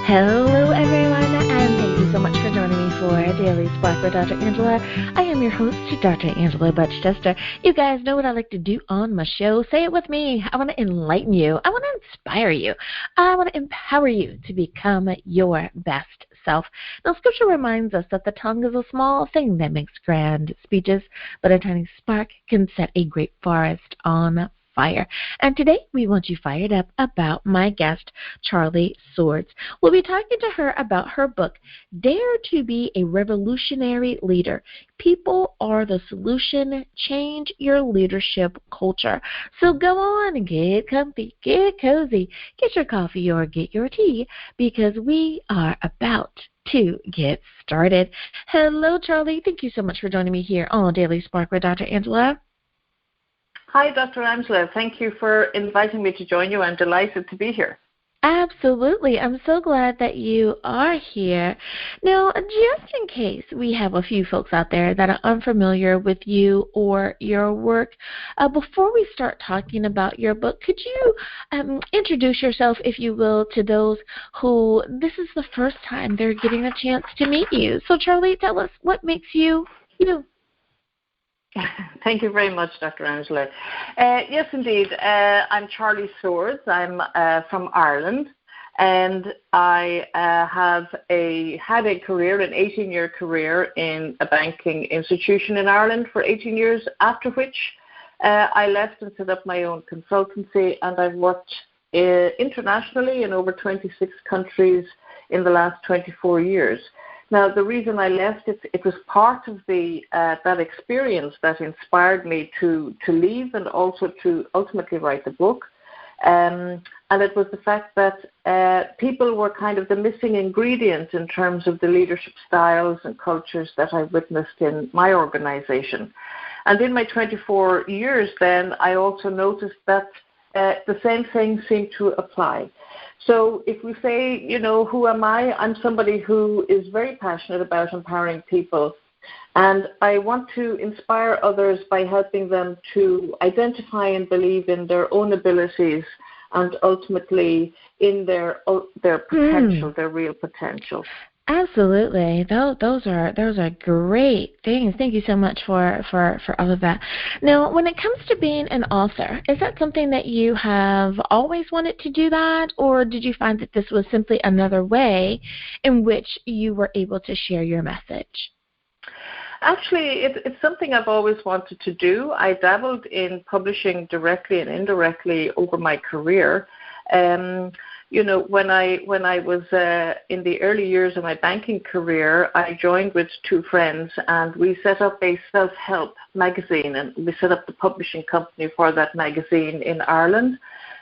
Hello, everyone, and thank you so much for joining me for Daily Spark with Dr. Angela. I am your host, Dr. Angela Butchester. You guys know what I like to do on my show. Say it with me. I want to enlighten you. I want to inspire you. I want to empower you to become your best self. Now, Scripture reminds us that the tongue is a small thing that makes grand speeches, but a tiny spark can set a great forest on fire. And today we want you fired up about my guest, Charley Swords. We'll be talking to her about her book, Dare to be a Revolutionary Leader. People are the solution. Change your leadership culture. So go on, get comfy, get cozy, get your coffee or get your tea, because we are about to get started. Hello, Charley. Thank you so much for joining me here on Daily Spark with Dr. Angela. Hi, Dr. Angela. Thank you for inviting me to join you. I'm delighted to be here. Absolutely. I'm so glad that you are here. Now, just in case we have a few folks out there that are unfamiliar with you or your work, before we start talking about your book, could you introduce yourself, if you will, to those who this is the first time they're getting a chance to meet you? So, Charley, tell us what makes you you. Thank you very much, Dr. Angela. Yes, indeed. I'm Charley Swords. I'm from Ireland, and I had a career, an 18-year career in a banking institution in Ireland for 18 years, after which I left and set up my own consultancy, and I've worked internationally in over 26 countries in the last 24 years. Now, the reason I left, it was part of that experience that inspired me to leave and also to ultimately write the book. And it was the fact that people were kind of the missing ingredient in terms of the leadership styles and cultures that I witnessed in my organization. And in my 24 years then, I also noticed that the same thing seemed to apply. So if we say, who am I? I'm somebody who is very passionate about empowering people. And I want to inspire others by helping them to identify and believe in their own abilities and ultimately in their potential, their real potential. Absolutely. Those are great things. Thank you so much for all of that. Now, when it comes to being an author, is that something that you have always wanted to do that, or did you find that this was simply another way in which you were able to share your message? Actually, it's something I've always wanted to do. I dabbled in publishing directly and indirectly over my career. When I was in the early years of my banking career, I joined with two friends and we set up a self-help magazine, and we set up the publishing company for that magazine in Ireland.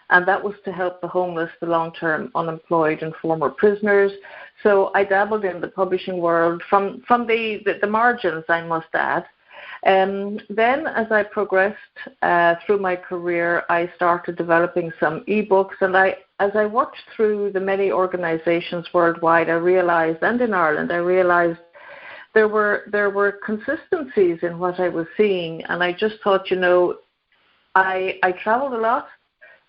And that was to help the homeless, the long-term unemployed and former prisoners. So I dabbled in the publishing world from the margins, I must add. Then as I progressed through my career, I started developing some ebooks, and as I worked through the many organizations worldwide, I realized, and in Ireland, I realized there were consistencies in what I was seeing, and I just thought, I traveled a lot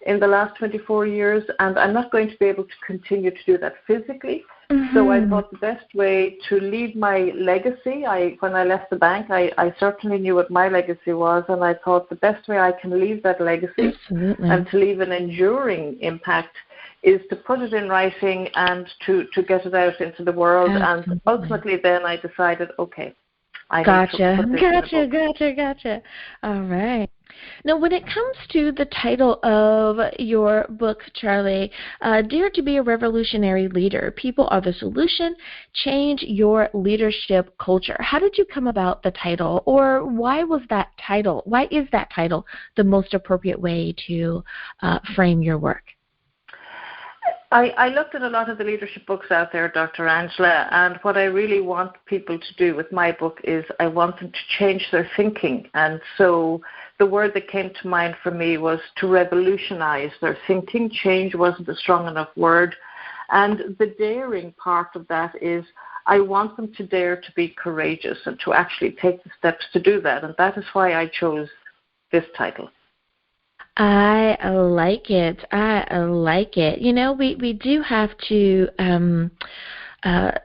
in the last 24 years, and I'm not going to be able to continue to do that physically. Mm-hmm. So I thought the best way to leave my legacy, when I left the bank, I certainly knew what my legacy was, and I thought the best way I can leave that legacy and to leave an enduring impact is to put it in writing and to get it out into the world. Absolutely. And ultimately then I decided, okay, I need to put this in a book. Gotcha. All right. Now, when it comes to the title of your book, Charley, Dare to be a Revolutionary Leader, People are the Solution, Change Your Leadership Culture. How did you come about the title, or why is that title the most appropriate way to frame your work? I looked at a lot of the leadership books out there, Dr. Angela, and what I really want people to do with my book is I want them to change their thinking. And so the word that came to mind for me was to revolutionize their thinking. Change wasn't a strong enough word. And the daring part of that is I want them to dare to be courageous and to actually take the steps to do that. And that is why I chose this title. I like it. I like it. You know, we do have to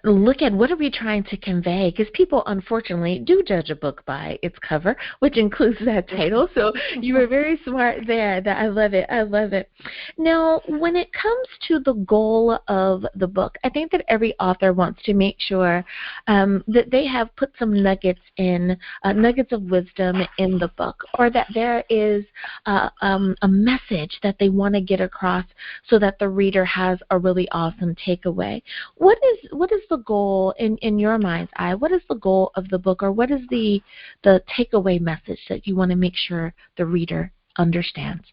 look at what are we trying to convey, because people unfortunately do judge a book by its cover, which includes that title. So you were very smart there. That I love it. I love it. Now, when it comes to the goal of the book, I think that every author wants to make sure that they have put some nuggets of wisdom in the book, or that there is a message that they want to get across so that the reader has a really awesome takeaway. What is the goal in your mind's eye? What is the goal of the book, or what is the takeaway message that you want to make sure the reader understands?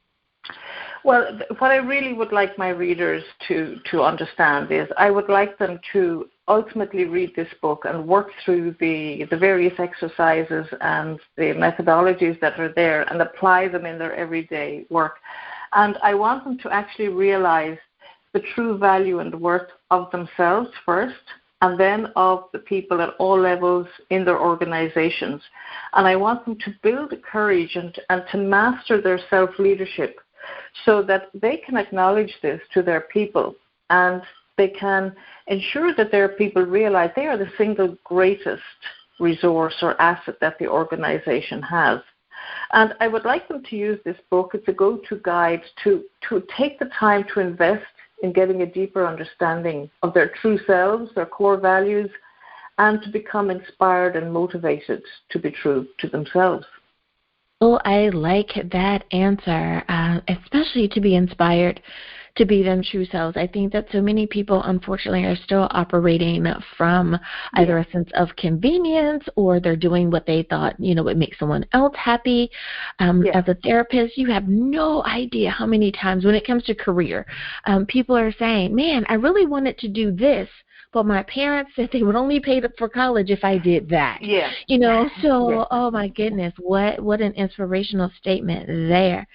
Well, what I really would like my readers to understand is I would like them to ultimately read this book and work through the various exercises and the methodologies that are there and apply them in their everyday work. And I want them to actually realize the true value and worth of themselves first, and then of the people at all levels in their organizations. And I want them to build courage and to master their self-leadership so that they can acknowledge this to their people, and they can ensure that their people realize they are the single greatest resource or asset that the organization has. And I would like them to use this book as a go-to guide to take the time to invest in getting a deeper understanding of their true selves, their core values, and to become inspired and motivated to be true to themselves. Oh, I like that answer, especially to be inspired to be them true selves. I think that so many people, unfortunately, are still operating from either a sense of convenience, or they're doing what they thought, would make someone else happy. As a therapist, you have no idea how many times when it comes to career, people are saying, man, I really wanted to do this, but my parents said they would only pay for college if I did that. Yeah. Oh my goodness, what an inspirational statement there.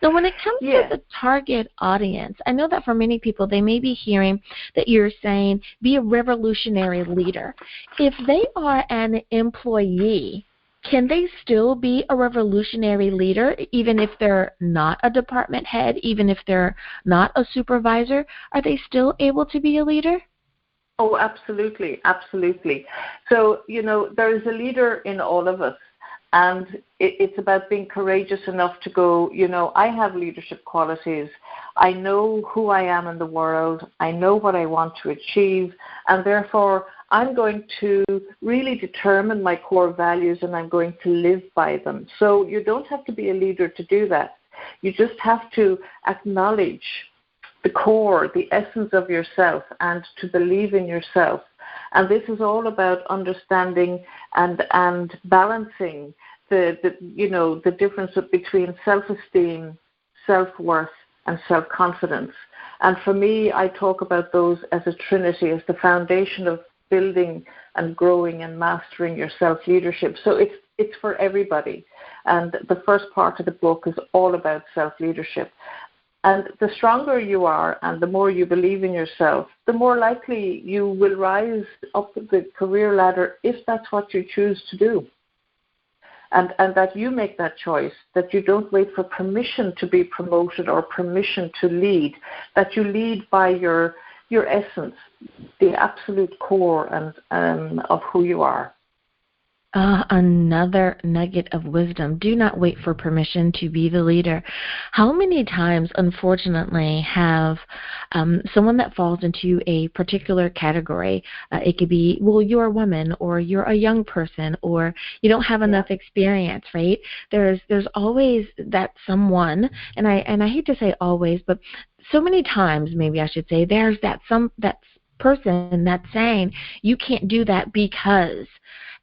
Now, when it comes to the target audience, I know that for many people, they may be hearing that you're saying be a revolutionary leader. If they are an employee, can they still be a revolutionary leader, even if they're not a department head, even if they're not a supervisor? Are they still able to be a leader? Oh, absolutely, absolutely. So, there is a leader in all of us, and it's about being courageous enough to go, I have leadership qualities. I know who I am in the world. I know what I want to achieve, and therefore I'm going to really determine my core values, and I'm going to live by them. So you don't have to be a leader to do that. You just have to acknowledge the core, the essence of yourself, and to believe in yourself. And this is all about understanding and balancing the difference between self-esteem, self-worth, and self-confidence. And for me, I talk about those as a trinity, as the foundation of building and growing and mastering your self-leadership. So it's for everybody. And the first part of the book is all about self-leadership. And the stronger you are and the more you believe in yourself, the more likely you will rise up the career ladder if that's what you choose to do. And that you make that choice, that you don't wait for permission to be promoted or permission to lead, that you lead by your essence, the absolute core and of who you are. Another nugget of wisdom. Do not wait for permission to be the leader. How many times, unfortunately, have someone that falls into a particular category, it could be, well, you're a woman, or you're a young person, or you don't have enough experience, right? There's always that someone, and I hate to say always, but so many times, maybe I should say, there's that person that's saying you can't do that because.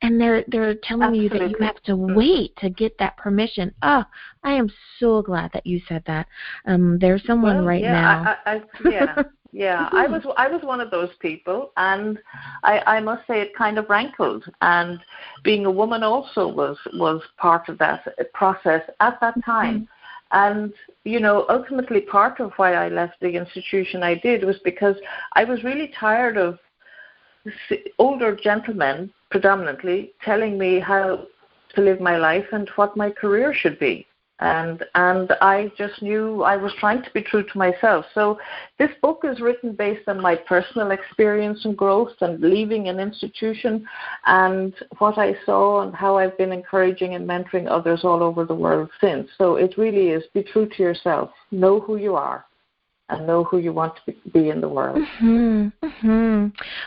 And they're telling you that you have to wait to get that permission. Oh, I am so glad that you said that. There's someone now. I was one of those people, and I must say it kind of rankled. And being a woman also was part of that process at that time. And, ultimately part of why I left the institution I did was because I was really tired of older gentlemen, predominantly, telling me how to live my life and what my career should be. And I just knew I was trying to be true to myself. So this book is written based on my personal experience and growth and leaving an institution and what I saw and how I've been encouraging and mentoring others all over the world since. So it really is, be true to yourself, know who you are, and know who you want to be in the world.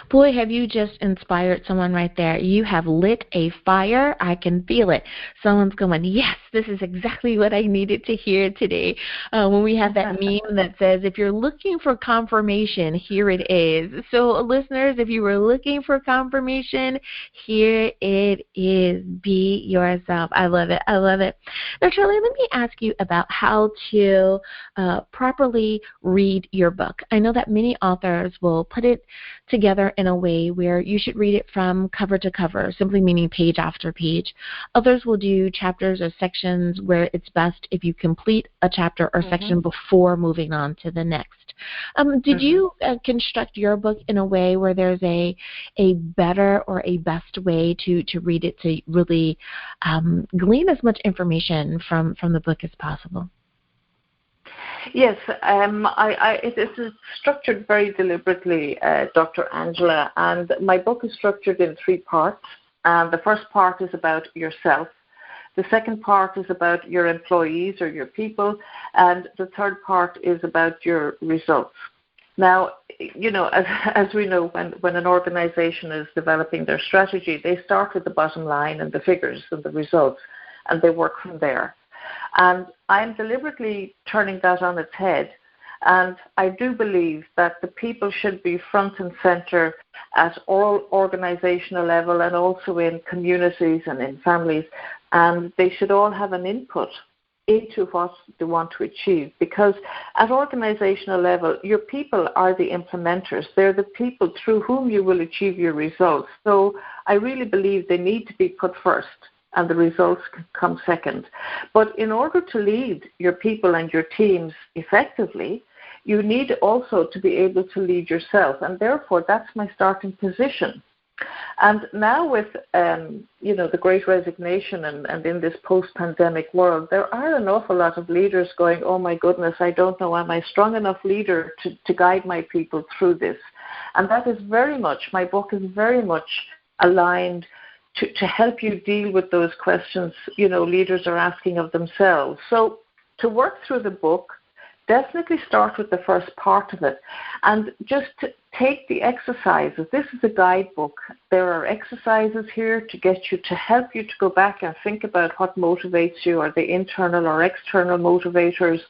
Boy, have you just inspired someone right there. You have lit a fire. I can feel it. Someone's going, yes, this is exactly what I needed to hear today. When we have that meme that says, if you're looking for confirmation, here it is. So, listeners, if you were looking for confirmation, here it is. Be yourself. I love it. I love it. Now, Charley, let me ask you about how to properly read your book. I know that many authors will put it together in a way where you should read it from cover to cover, simply meaning page after page. Others will do chapters or sections where it's best if you complete a chapter or section before moving on to the next. Did you construct your book in a way where there's a better or a best way to read it to really glean as much information from the book as possible? Yes, it is structured very deliberately, Dr. Angela, and my book is structured in 3 parts. The first part is about yourself. The second part is about your employees or your people, and the third part is about your results. Now, you know, as we know, when an organization is developing their strategy, they start with the bottom line and the figures and the results, and they work from there. And I'm deliberately turning that on its head. And I do believe that the people should be front and center at all organizational level and also in communities and in families. And they should all have an input into what they want to achieve. Because at organizational level, your people are the implementers. They're the people through whom you will achieve your results. So I really believe they need to be put first, and the results can come second. But in order to lead your people and your teams effectively, you need also to be able to lead yourself, and therefore that's my starting position. And now with the Great Resignation and in this post-pandemic world, there are an awful lot of leaders going, oh my goodness, I don't know, am I a strong enough leader to guide my people through this? And that is very much, my book is very much aligned to help you deal with those questions, leaders are asking of themselves. So to work through the book, definitely start with the first part of it and just take the exercises. This is a guidebook. There are exercises here to help you to go back and think about what motivates you, or the internal or external motivators,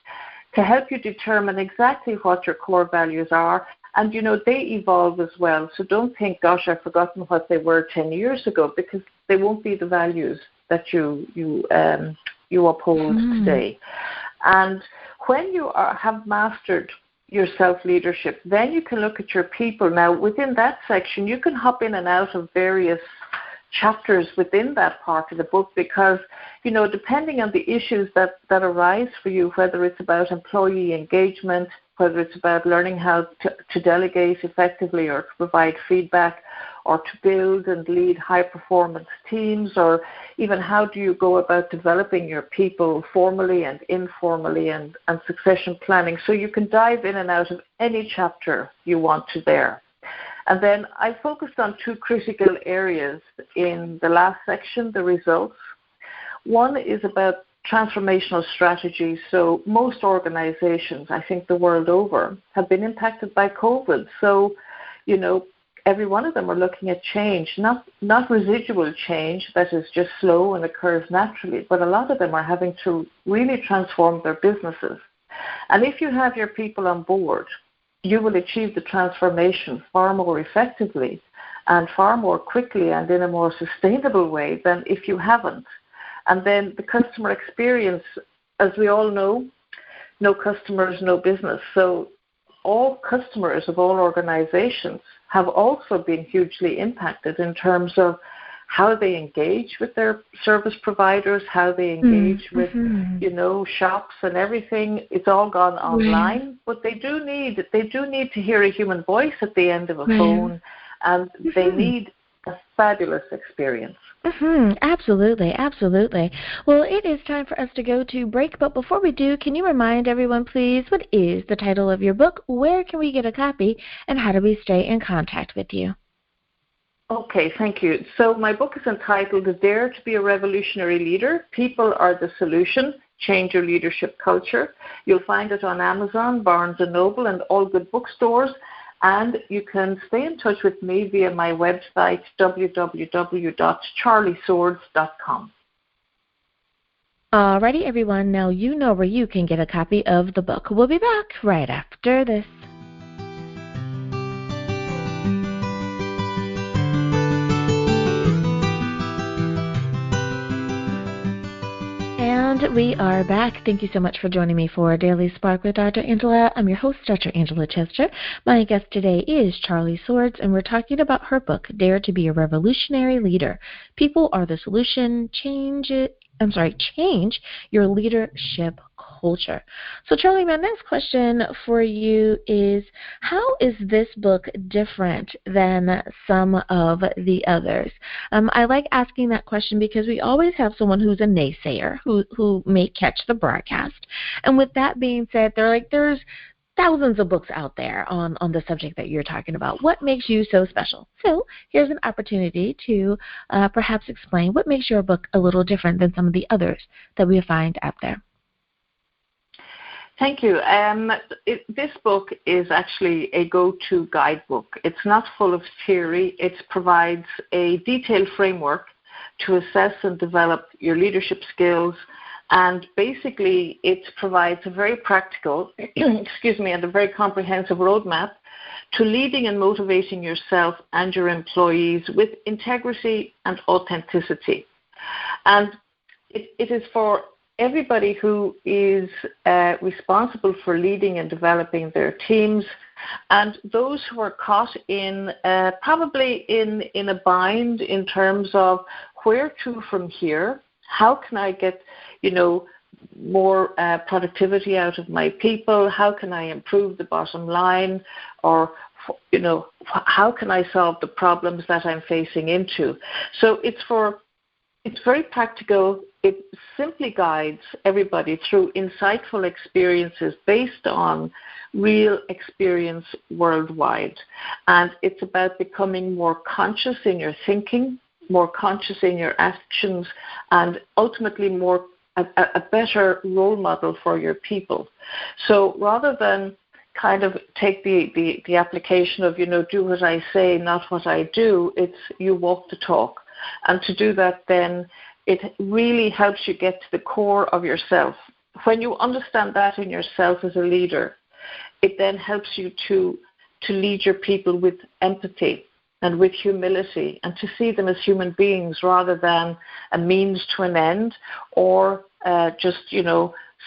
to help you determine exactly what your core values are. And, they evolve as well. So don't think, gosh, I've forgotten what they were 10 years ago, because they won't be the values that you uphold today. And when you have mastered your self-leadership, then you can look at your people. Now, within that section, you can hop in and out of various chapters within that part of the book, because, depending on the issues that arise for you, whether it's about employee engagement, whether it's about learning how to delegate effectively or to provide feedback, or to build and lead high-performance teams, or even how do you go about developing your people formally and informally, and succession planning. So you can dive in and out of any chapter you want to there. And then I focused on 2 critical areas in the last section, the results. One is about transformational strategies. So most organizations, I think the world over, have been impacted by COVID. So, every one of them are looking at change, not residual change that is just slow and occurs naturally, but a lot of them are having to really transform their businesses. And if you have your people on board, you will achieve the transformation far more effectively and far more quickly and in a more sustainable way than if you haven't. And then the customer experience, as we all know, no customers, no business. So all customers of all organizations have also been hugely impacted in terms of how they engage with their service providers, how they engage with, shops and everything. It's all gone online, but they do need to hear a human voice at the end of a phone, and they need a fabulous experience. Absolutely, absolutely. Well, it is time for us to go to break, but before we do, can you remind everyone, please, what is the title of your book, where can we get a copy, and how do we stay in contact with you? Okay, thank you. So my book is entitled Dare to be a Revolutionary Leader. People are the solution. Change your leadership culture. You'll find it on Amazon, Barnes & Noble, and all good bookstores. And you can stay in touch with me via my website, www.charleyswords.com. Alrighty, everyone. Now you know where you can get a copy of the book. We'll be back right after this. And we are back. Thank you so much for joining me for Daily Spark with Dr. Angela. I'm your host, Dr. Angela Chester. My guest today is Charley Swords, and we're talking about her book, Dare to be a Revolutionary Leader. People are the solution. Change your leadership culture. So, Charley, my next question for you is, how is this book different than some of the others? I like asking that question because we always have someone who's a naysayer who may catch the broadcast. And with that being said, there's thousands of books out there on the subject that you're talking about. What makes you so special? So here's an opportunity to perhaps explain what makes your book a little different than some of the others that we find out there. Thank you. This book is actually a go-to guidebook. It's not full of theory. It provides a detailed framework to assess and develop your leadership skills. And basically, it provides a very practical, and a very comprehensive roadmap to leading and motivating yourself and your employees with integrity and authenticity. And it is for everybody who is responsible for leading and developing their teams, and those who are caught in probably in a bind in terms of where to from here. How can I get, more productivity out of my people? How can I improve the bottom line? Or, how can I solve the problems that I'm facing into? So it's very practical. It simply guides everybody through insightful experiences based on real experience worldwide. And it's about becoming more conscious in your thinking, more conscious in your actions, and ultimately a better role model for your people. So rather than kind of take the application of, do what I say, not what I do, it's you walk the talk. And to do that, then it really helps you get to the core of yourself. When you understand that in yourself as a leader, it then helps you to lead your people with empathy and with humility, and to see them as human beings rather than a means to an end, or just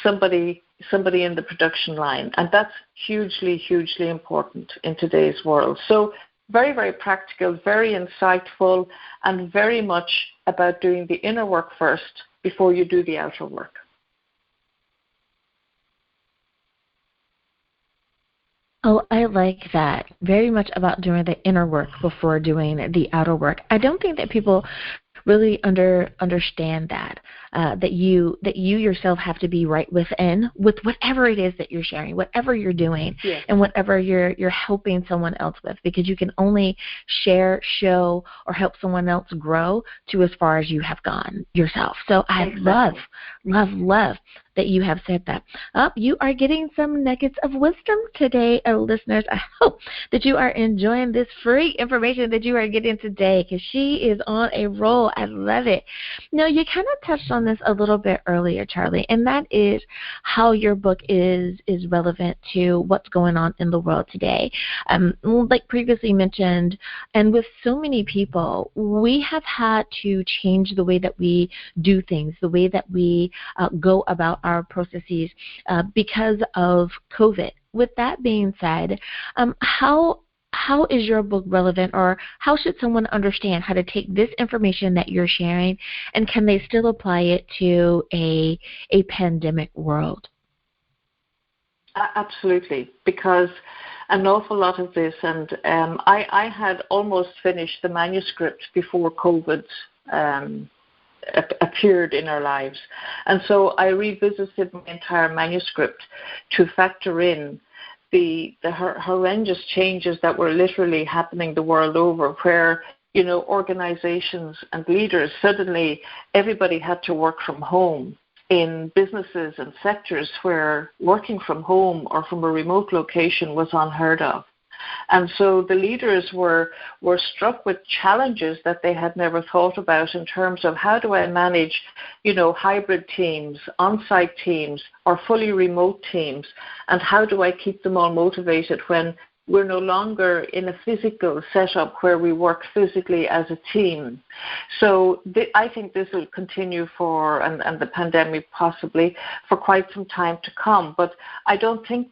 somebody in the production line. And that's hugely, hugely important in today's world. So very, very practical, very insightful, and very much about doing the inner work first before you do the outer work. Oh, I like that. Very much about doing the inner work before doing the outer work. I don't think that people really understand that you yourself have to be right within with whatever it is that you're sharing, whatever you're doing, yes, and whatever you're helping someone else with, because you can only share, show, or help someone else grow to as far as you have gone yourself. So I exactly. love that you have said that. You are getting some nuggets of wisdom today, listeners. I hope that you are enjoying this free information that you are getting today, because she is on a roll. I love it. Now, you kind of touched on this a little bit earlier, Charley, and that is how your book is relevant to what's going on in the world today. Like previously mentioned, and with so many people, we have had to change the way that we do things, the way that we go about our processes because of COVID. With that being said, how is your book relevant, or how should someone understand how to take this information that you're sharing, and can they still apply it to a pandemic world? Absolutely, because an awful lot of this, and I had almost finished the manuscript before COVID appeared in our lives. And so I revisited my entire manuscript to factor in the horrendous changes that were literally happening the world over, where, organizations and leaders, suddenly everybody had to work from home in businesses and sectors where working from home or from a remote location was unheard of. And so the leaders were struck with challenges that they had never thought about in terms of how do I manage, hybrid teams, on-site teams, or fully remote teams, and how do I keep them all motivated when we're no longer in a physical setup where we work physically as a team. So I think this will continue and the pandemic possibly, for quite some time to come. But I don't think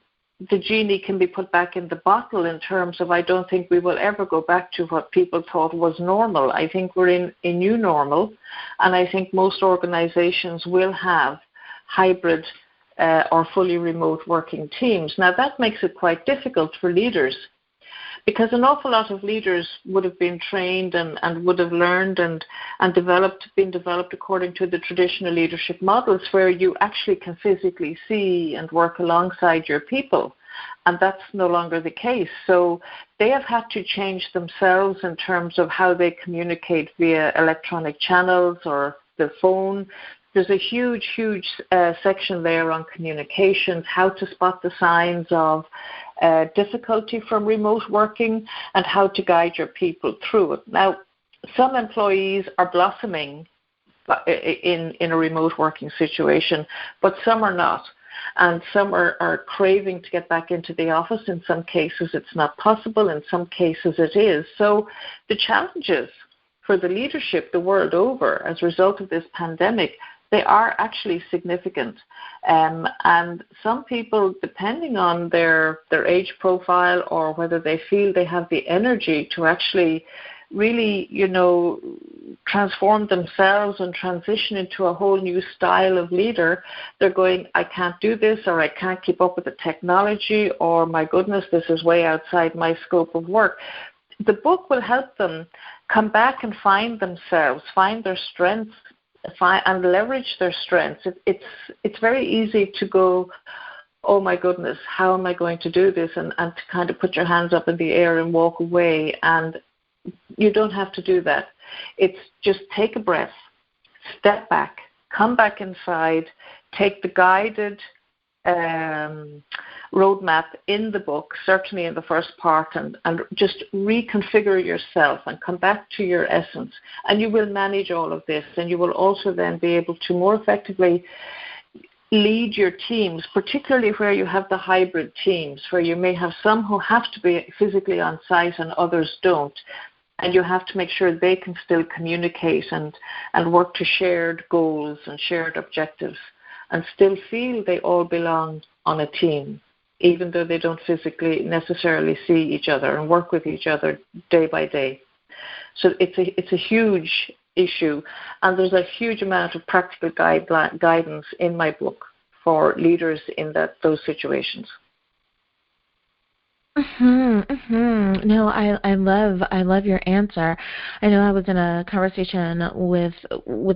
the genie can be put back in the bottle in terms of, I don't think we will ever go back to what people thought was normal. I think we're in a new normal, and I think most organizations will have hybrid or fully remote working teams. Now, that makes it quite difficult for leaders, because an awful lot of leaders would have been trained and would have learned and been developed according to the traditional leadership models where you actually can physically see and work alongside your people. And that's no longer the case. So they have had to change themselves in terms of how they communicate via electronic channels or the phone. There's a huge section there on communications, how to spot the signs of difficulty from remote working, and how to guide your people through it. Now, some employees are blossoming in a remote working situation, but some are not. And some are craving to get back into the office. In some cases, it's not possible. In some cases, it is. So the challenges for the leadership the world over as a result of this pandemic, they are actually significant. And some people, depending on their age profile or whether they feel they have the energy to actually really, transform themselves and transition into a whole new style of leader, they're going, I can't do this, or I can't keep up with the technology, or my goodness, this is way outside my scope of work. The book will help them come back and find themselves, find their strengths, and leverage their strengths. It's very easy to go, oh my goodness, how am I going to do this? And to kind of put your hands up in the air and walk away. And you don't have to do that. It's just take a breath, step back, come back inside, take the guided roadmap in the book, certainly in the first part, and just reconfigure yourself and come back to your essence. And you will manage all of this, and you will also then be able to more effectively lead your teams, particularly where you have the hybrid teams, where you may have some who have to be physically on site and others don't. And you have to make sure they can still communicate and work to shared goals and shared objectives and still feel they all belong on a team, even though they don't physically necessarily see each other and work with each other day by day. So it's a huge issue, and there's a huge amount of practical guidance in my book for leaders in those situations. No, I love your answer. I know I was in a conversation with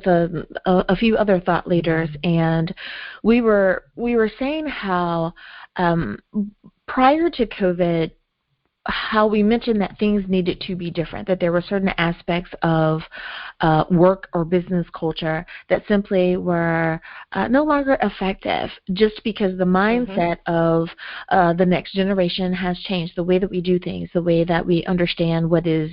a few other thought leaders, and we were saying how prior to COVID, how we mentioned that things needed to be different, that there were certain aspects of work or business culture that simply were no longer effective just because the mindset of the next generation has changed. The way that we do things, the way that we understand what is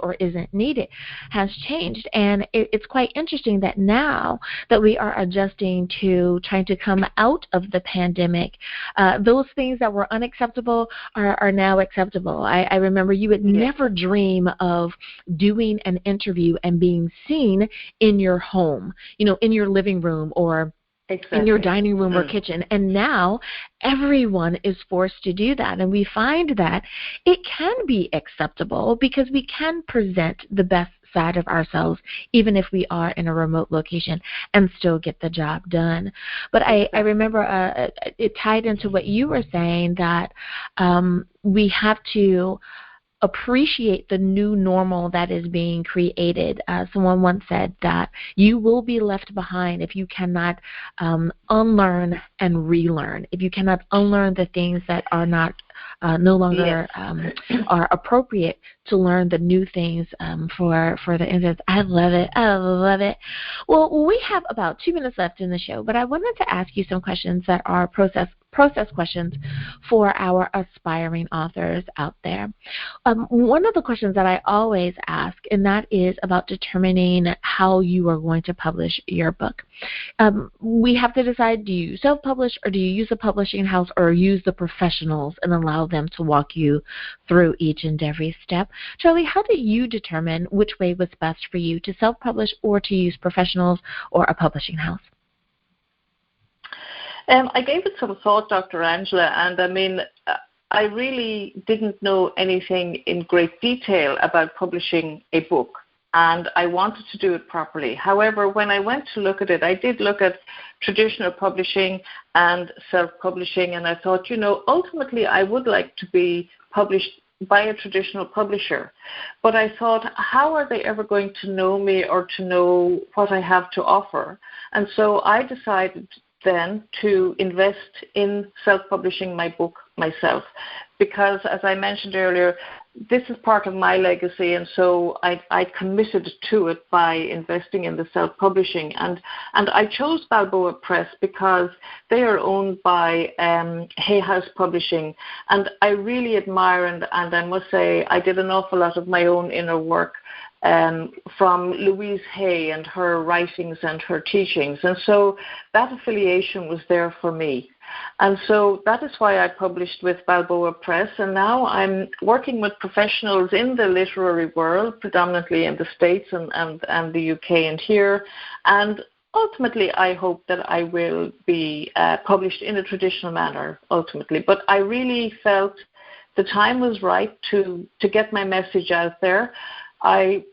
or isn't needed has changed. And it's quite interesting that now that we are adjusting to trying to come out of the pandemic, those things that were unacceptable are now acceptable. I remember you would never dream of doing an interview and being seen in your home, in your living room or in your dining room or kitchen. And now everyone is forced to do that. And we find that it can be acceptable because we can present the best side of ourselves, even if we are in a remote location, and still get the job done. But I remember it tied into what you were saying, that we have to appreciate the new normal that is being created. Someone once said that you will be left behind if you cannot unlearn and relearn, if you cannot unlearn the things that are not no longer are appropriate, to learn the new things for the instance. I love it. I love it. Well, we have about 2 minutes left in the show, but I wanted to ask you some questions that are process questions for our aspiring authors out there. One of the questions that I always ask, and that is about determining how you are going to publish your book. We have to decide, do you self-publish, or do you use a publishing house, or use the professionals and allow them to walk you through each and every step? Charley, how do you determine which way was best for you, to self-publish or to use professionals or a publishing house? I gave it some thought, Dr. Angela, and I mean, I really didn't know anything in great detail about publishing a book, and I wanted to do it properly. However, when I went to look at it, I did look at traditional publishing and self-publishing, and I thought, ultimately I would like to be published by a traditional publisher. But I thought, how are they ever going to know me or to know what I have to offer? And so I decided then to invest in self-publishing my book myself, because as I mentioned earlier, this is part of my legacy, and so I committed to it by investing in the self-publishing. And I chose Balboa Press because they are owned by Hay House Publishing, and I really admire, and I must say I did an awful lot of my own inner work from Louise Hay and her writings and her teachings. And so that affiliation was there for me. And so that is why I published with Balboa Press. And now I'm working with professionals in the literary world, predominantly in the States and the UK and here. And ultimately, I hope that I will be published in a traditional manner, ultimately. But I really felt the time was right to get my message out there. I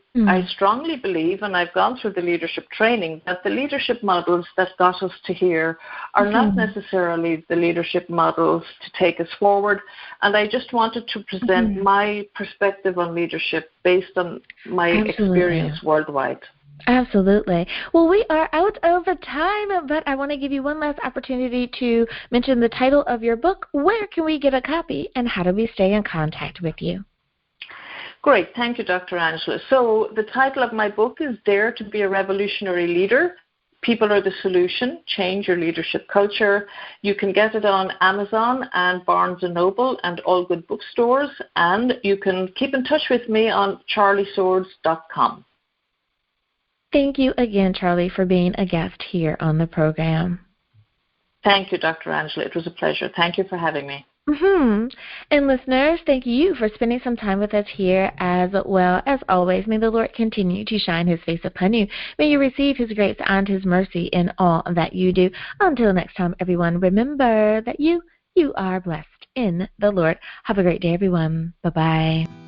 strongly believe, and I've gone through the leadership training, that the leadership models that got us to here are not necessarily the leadership models to take us forward. And I just wanted to present my perspective on leadership based on my experience worldwide. Absolutely. Well, we are out of time, but I want to give you one last opportunity to mention the title of your book. Where can we get a copy, and how do we stay in contact with you? Great. Thank you, Dr. Angela. So the title of my book is Dare to be a Revolutionary Leader. People are the solution. Change your leadership culture. You can get it on Amazon and Barnes & Noble and all good bookstores. And you can keep in touch with me on charleyswords.com. Thank you again, Charley, for being a guest here on the program. Thank you, Dr. Angela. It was a pleasure. Thank you for having me. And listeners, thank you for spending some time with us here. As well, as always, may the Lord continue to shine his face upon you. May you receive his grace and his mercy in all that you do. Until next time, everyone, remember that you are blessed in the Lord. Have a great day, everyone. Bye-bye.